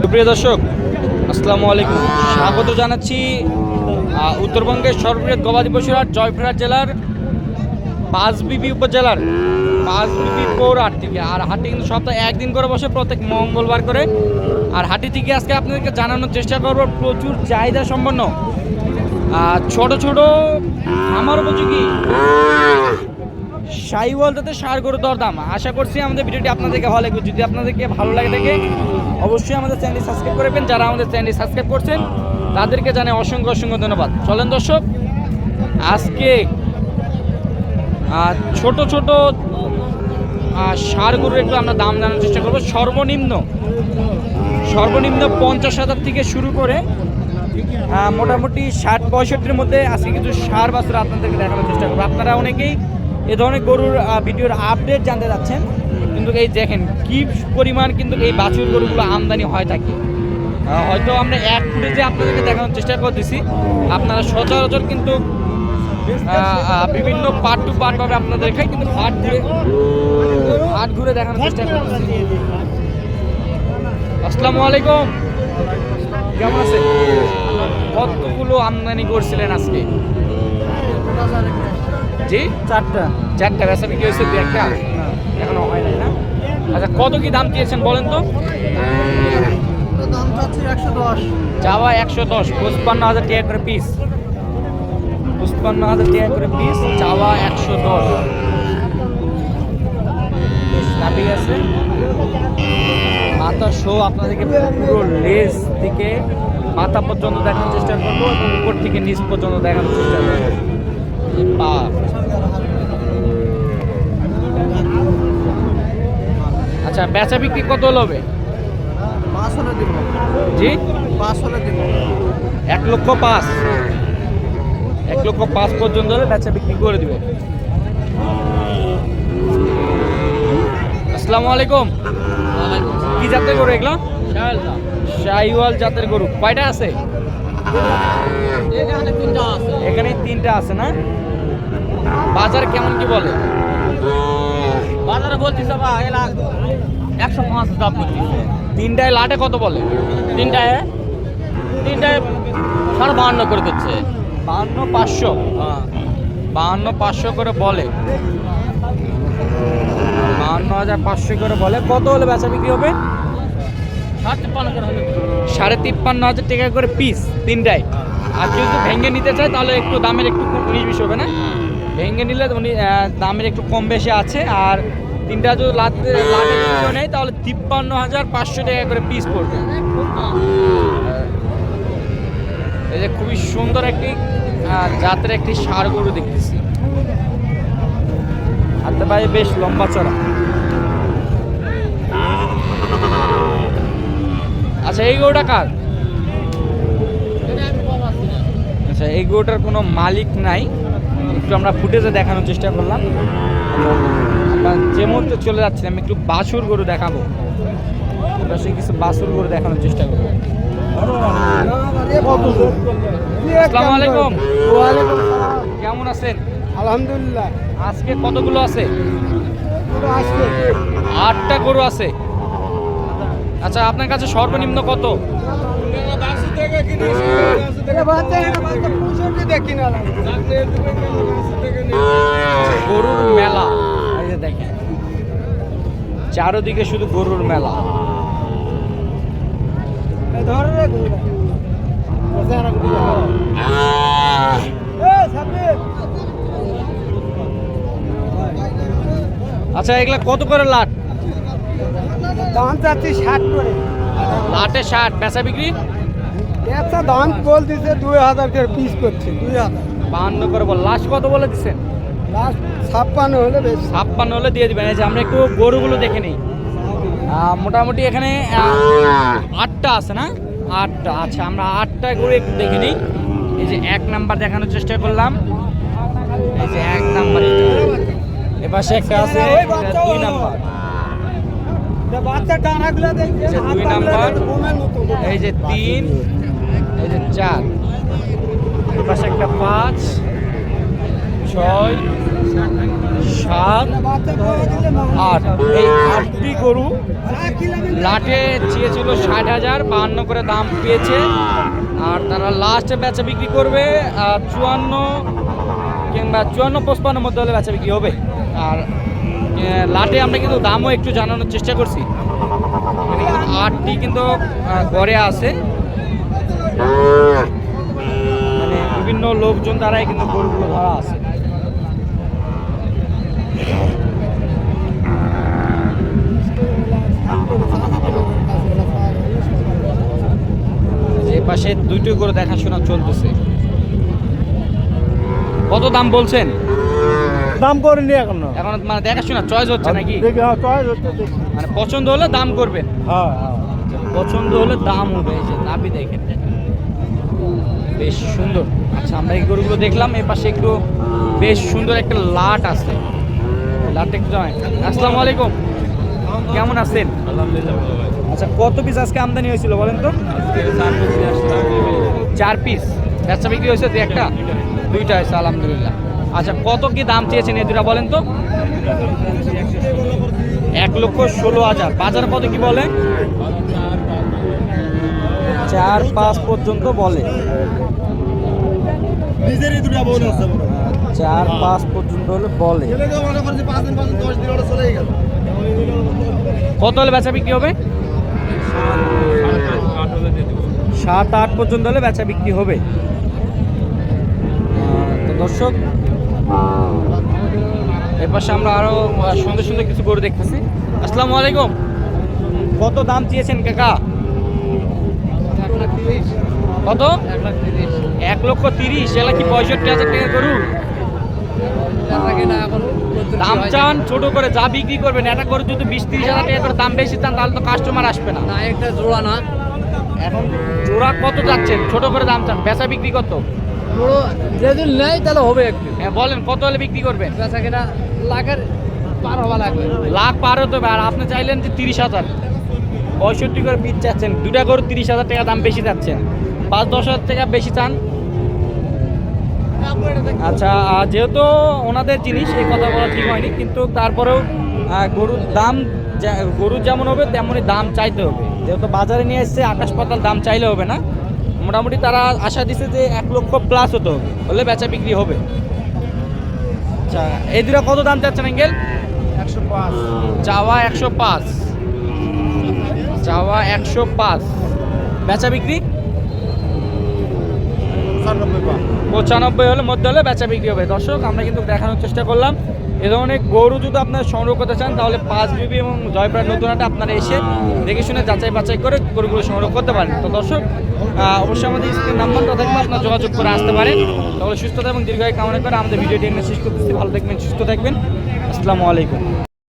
সুপ্রিয় দর্শক, আসসালামু আলাইকুম। স্বাগত জানাচ্ছি উত্তরবঙ্গের সর্ববৃহৎ গবাদি পশুর হাট জয়পুরহাট জেলার পাঁচবিবি উপজেলার পাঁচবিবি পৌর হাট থেকে। আর হাটটি কিন্তু সপ্তাহে একদিন করে বসে, প্রত্যেক মঙ্গলবার করে। আর হাটটি থেকে আজকে আপনাদেরকে জানানোর চেষ্টা করব প্রচুর চাহিদা সম্পন্ন ছোট ছোট খামার উপযোগী শাহিওয়াল যাতে ষাঁড় গরুর দরদাম। আশা করছি আমাদের ভিডিওটি আপনাদেরকে ভালো লাগবে। যদি আপনাদেরকে ভালো লাগে থাকে অবশ্যই আমাদের চ্যানেলটি সাবস্ক্রাইব করবেন। যারা আমাদের চ্যানেলটি সাবস্ক্রাইব করছেন তাদেরকে জানাই অসংখ্য অসংখ্য ধন্যবাদ। চলেন দর্শক, আজকে ছোট ছোট ষাঁড় গরুর একটু আমরা দাম জানার চেষ্টা করবো। সর্বনিম্ন 50,000 থেকে শুরু করে মোটামুটি 60-65-র মধ্যে আজকে কিছু ষাঁড় বাছুর আপনাদেরকে দেখানোর চেষ্টা করবো। আপনারা অনেকেই এ ধরনের গরুর ভিডিওর আপডেট জানতে যাচ্ছেন, কিন্তু এই দেখেন কি পরিমাণ কিন্তু এই বাছুর গরুগুলো আমদানি হয় থাকে। হয়তো আমরা এক ফুটেজে আপনাদেরকে দেখানোর চেষ্টা করতেছি, আপনারা সচরাচর কিন্তু বিভিন্ন পার্ট টু পার্ট ভাবে আপনাদের দেখাই, কিন্তু হাট ঘুরে দেখানোর চেষ্টা করতেছি। আসসালামু আলাইকুম, কেমন আছেন? কতগুলো আমদানি করছিলেন আজকে? জি, চারটা বেচা বিক্রি হয়েছে, দু একটা এখনো হয় নাই না? আচ্ছা, কত কি দাম দিয়েছেন বলেন তো? চাওয়া 110, 55,000 টাকা করে পিস। 55,000 টাকা করে পিস, চাওয়া 110। ঠিক আছে, মাথা শো আপনাদেরকে পুরো লেজ থেকে মাথা পর্যন্ত দেখানোর চেষ্টা করবো এবং উপর থেকে নিচ পর্যন্ত দেখানোর চেষ্টা করবো। আচ্ছা, বেচা বিক্রি কত হবে? জি, 1,05,000। 1,05,000 পর্যন্ত হলে বেচা বিক্রি করে দিবে। আসসালামু আলাইকুম। কি জাতের গরু এগুলো? শাহিওয়াল জাতের গরু। কয়টা আছে? এখানে 3টা আছে না? বাজার কেমন কি বলে? বাজারে বলছিস 105 দাম করতেছে। 3টায় লাটে কত বলে? তিনটায় 52 করে দিচ্ছে। 52,500। 52,500 করে বলে। 52,500 করে বলে। কত হলে বেচা বিক্রি হবে? 53,500 টাকা করে পিস 3টায়। আর কেউ যদি ভেঙে নিতে চায় তাহলে একটু দামের একটু 19-20 হবে না? ভেঙে নিলে দামের একটু কম বেশি আছে। আর 3টা যদি লাটে নেয় তাহলে 53,500 টাকা করে পিস পড়বে। এই যে খুবই সুন্দর একটি জাতের একটি ষাঁড় গরু দেখতেছি। হাতে পায়ে বেশ লম্বা চড়া। আচ্ছা, এই গরুটা কার? আচ্ছা, এই গরুটার কোনো মালিক নাই, একটু আমরা ফুটেজে দেখানোর চেষ্টা করলাম। আমরা যে মুহূর্তে চলে যাচ্ছিলাম একটু বাছুর গরু দেখাবো। আমরা সেই কিছু বাছুর গরু দেখানোর চেষ্টা করবো। আসসালামু আলাইকুম। কেমন আছেন? আলহামদুলিল্লাহ। আজকে কতগুলো আছে? 8টা গরু আছে। আচ্ছা, আপনার কাছে সর্বনিম্ন কত? গরুর মেলা, এই যে দেখেন চারদিকে শুধু গরুর মেলা। আচ্ছা, এগুলা কত করে লাট? দাম চাচ্ছি 60 করে। লাটে 60, বেচা বিক্রি? একটা দাম বলতেছে 2,000 করে পিস করছে। 2,000 52 করে বল। লাস্ট কত বলে দিচ্ছেন? লাস্ট 56 হলে বেশ। 56 হলে দিয়ে দিবেন। এই যে আমরা একটু গরুগুলো দেখে নিই। মোটামুটি এখানে 8টা আছে না? 8টা। আচ্ছা, আমরা 8টা গরু একটু দেখে নিই। এই যে 1 নাম্বার দেখানোর চেষ্টা করলাম। এই যে 1 নাম্বার, এপাশে একটা আছে 2 নাম্বার, বাচ্চা টানাগুলো দেখছে। 2 নাম্বার, এই যে 3, এই যে 4, এপাশে একটা 5, ছয়, সাত, আট, এই 8টি গরু লাটে চেয়েছিল 60,000, 52 করে দাম পেয়েছে। আর তারা লাস্টে বেচা বিক্রি করবে 54 কিংবা 54-55 মধ্যে হলে বেচা বিক্রি হবে। আর লাটে আমরা কিন্তু দামও একটু জানানোর চেষ্টা করছি। 8টি কিন্তু ঘরে আছে, মানে বিভিন্ন লোকজন দ্বারাই কিন্তু গরুগুলো ধরা আছে। এই পাশে দুইটি গরু দেখাশোনা চলতেছে। কত দাম বলছেন? দাম করিনি এখনো। এখন মানে দেখাশোনা চয়েস হচ্ছে নাকি? দেখি, হ্যাঁ, চয়েস হচ্ছে, দেখি। মানে পছন্দ হলে দাম করবেন, হ্যাঁ, হ্যাঁ। পছন্দ হলে দাম হবে। এই যে নাভি দেখেন, বেশ সুন্দর। আচ্ছা, আমরা এই গরুগুলো দেখলাম। এ পাশে একটু বেশ সুন্দর একটা লাট আছে, লাট একটু জানাই। আসসালামু আলাইকুম, কেমন আছেন? আচ্ছা, কত পিস আজকে আমদানি হয়েছিল বলেন তো? 4 পিস। বেচা বিক্রি হয়েছে দুই একটা? দুইটা হয়েছে, আলহামদুলিল্লাহ। আচ্ছা, কত কি দাম চেয়েছেন এই দুটা বলেন তো? 1,16,000। বাজার কত কি বলে? 4-5 পর্যন্ত বলে। 4-5 পর্যন্ত হলে বলে। কত হলে বেচা বিক্রি হবে? 7-8 পর্যন্ত হলে বেচা বিক্রি হবে। তো দর্শক, এপাশে আমরা আরো সুন্দর সুন্দর কিছু গরু দেখতেছি। আসসালামু আলাইকুম, কত দাম চেয়েছেন কাকা? কত? 1,30,000। এলা কি 65,000 টাকা গরু দাম চান? ছোট করে যা বিক্রি করবেন। একটা গরু যদি 20-30,000 টাকা করে দাম বেশি চান তাহলে তো কাস্টমার আসবে না। না, একটা জোড়া না, এখন জোড়া কত যাচ্ছেন? ছোট করে দাম চান, বেচা বিক্রি কত? পুরো যদি নেই তাহলে হবে একটু। হ্যাঁ বলেন, কত হলে বিক্রি করবেন? বেচা কেনা লাখের পার হওয়া লাগবে। লাখ পার হতে হবে। আর আপনি চাইলেন যে 30,000, 65 করে পিস চাচ্ছেন। দুটা গরু 30,000 টাকা দাম বেশি চাচ্ছেন, 5-10,000 টাকা বেশি চান। আচ্ছা, যেহেতু ওনাদের জিনিস, এই কথা বলা ঠিক হয়নি, কিন্তু তারপরেও গরুর দাম গরু যেমন হবে তেমনই দাম চাইতে হবে। যেহেতু বাজারে নিয়ে এসছে, আকাশ পাতাল দাম চাইলে হবে না। মোটামুটি তারা আশা দিছে যে 1 লক্ষ প্লাস হতে হবে, হলে বেচা বিক্রি হবে। আচ্ছা, এই দুটা কত দাম চাচ্ছেন আঙ্কেল? 105। চাওয়া 105, চাওয়া 105, বেচা বিক্রি 95 হলে মধ্যে হলে বেচা বিক্রি হবে। দর্শক, আমরা কিন্তু দেখানোর চেষ্টা করলাম এ ধরনের গরু যদি আপনারা সংগ্রহ করতে চান তাহলে 5 বিবি এবং জয়পুরহাট নতুন হাটে আপনারা এসে দেখে শুনে যাচাই বাছাই করে গরুগুলো সংগ্রহ করতে পারেন। তো দর্শক, অবশ্যই আমাদের স্ক্রিন নাম্বারটা থাকবে, আপনারা যোগাযোগ করে আসতে পারেন। তাহলে সুস্থতা এবং দীর্ঘায়ু কামনা করে আমাদের ভিডিওটি এখানে শেষ করতেছি। ভালো থাকবেন, সুস্থ থাকবেন। আসসালামু আলাইকুম।